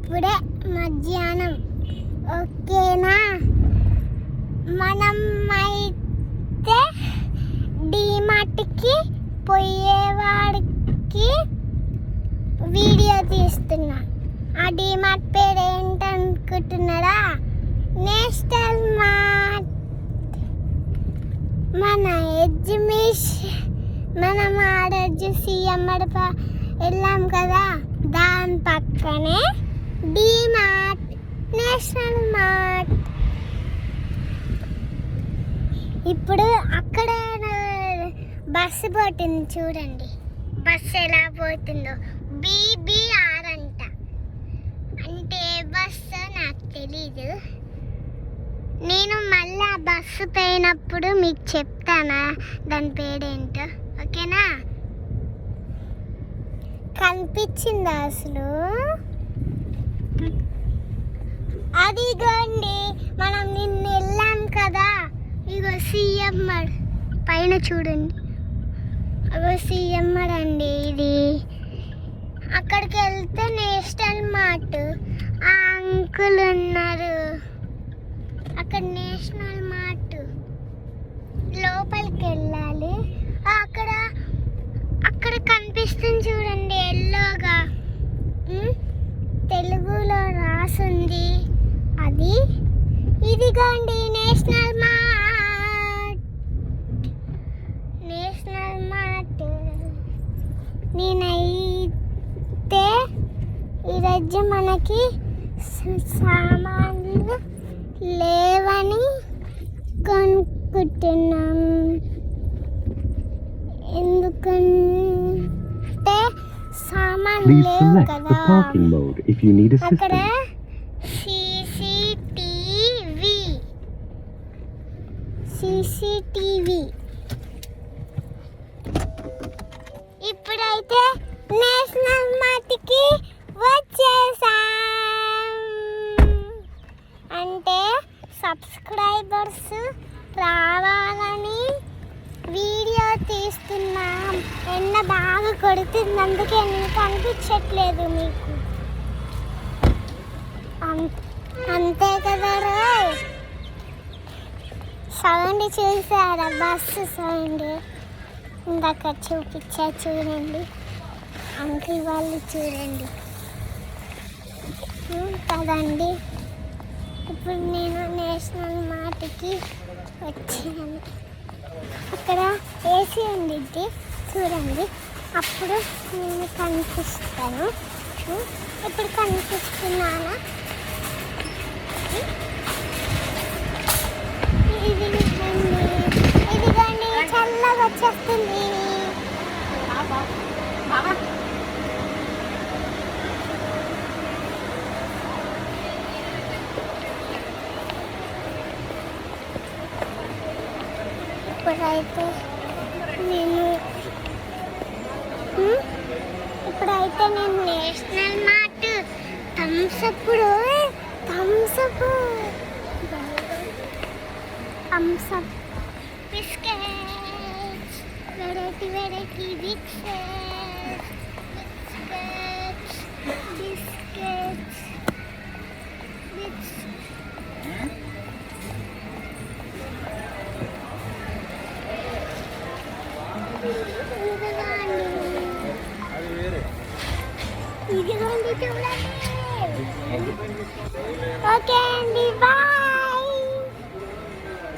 ఇప్పుడే మధ్యాహ్నం. ఓకేనా? మనం అయితే డీమార్ట్కి పోయేవాడికి వీడియో తీస్తున్నా. ఆ డీమార్ట్ పేరు ఏంటనుకుంటున్నారా? National mart. మన ఎగ్జిబిషన్ మనం ఆడొచ్చు సీఎంఆర్ వెళ్ళాం కదా, దాని పక్కనే డీమార్ట్, నేషనల్ మార్ట్. ఇప్పుడు అక్కడ బస్సు పోతుంది చూడండి. బస్సు ఎలా పోతుందో. బీబీఆర్ అంట. అంటే బస్సు నాకు తెలీదు. నేను మళ్ళీ ఆ బస్సు పోయినప్పుడు మీకు చెప్తానా దాని పేరేంటో. ఓకేనా? కనిపించిందా అసలు? అదిగోండి, మనం నిన్న వెళ్ళాం కదా. ఇగో సీఎంఆర్ పైన చూడండి. అగో సీఎంఆర్ అండి ఇది. అక్కడికి వెళ్తే నేషనల్ మార్ట్. ఆ అంకుల్ ఉన్నారు అక్కడ. నేషనల్ మార్ట్ లోపలికి వెళ్ళాలి. అక్కడ కనిపిస్తుంది చూడండి ఎల్లోగా, తెలుగులో రాసుంది. అది ఇదిగోండి నేషనల్ మార్ట్. National mart. నేనైతే ఈరోజు మనకి సామాన్లు లేవని కొనుక్కుంటున్నాం. ఎందుకంటే సామాన్లు లేవు కదా. అక్కడ సీసీటీవీ. ఇప్పుడైతే నేషనల్ మార్ట్కి వచ్చేసాం. అంటే సబ్స్క్రైబర్స్ రావాలని వీడియో తీస్తున్నాం. ఎండ బాగా కొడుతుంది, అందుకే నేను కనిపించట్లేదు మీకు. అంతే కదా రోయ్. సౌండ్ చూసారా? బస్సు సౌండ్ ఇందాక చూపించా చూడండి. అంకుల్ వాళ్ళు చూడండి కదండి. ఇప్పుడు నేను నేషనల్ మార్ట్కి వచ్చాను. అక్కడ ఏసీ ఉండిద్ది చూడండి. అప్పుడు నేను కనిపిస్తాను. ఇప్పుడు కనిపిస్తున్నానా? ఇదిగోండి చల్లగా వచ్చేస్తుంది. ఇప్పుడైతే నేను national mart Thums Up biscuits, variety biscuits. ఇదిగోండి చూడండి. ఓకే అండి, బాయ్.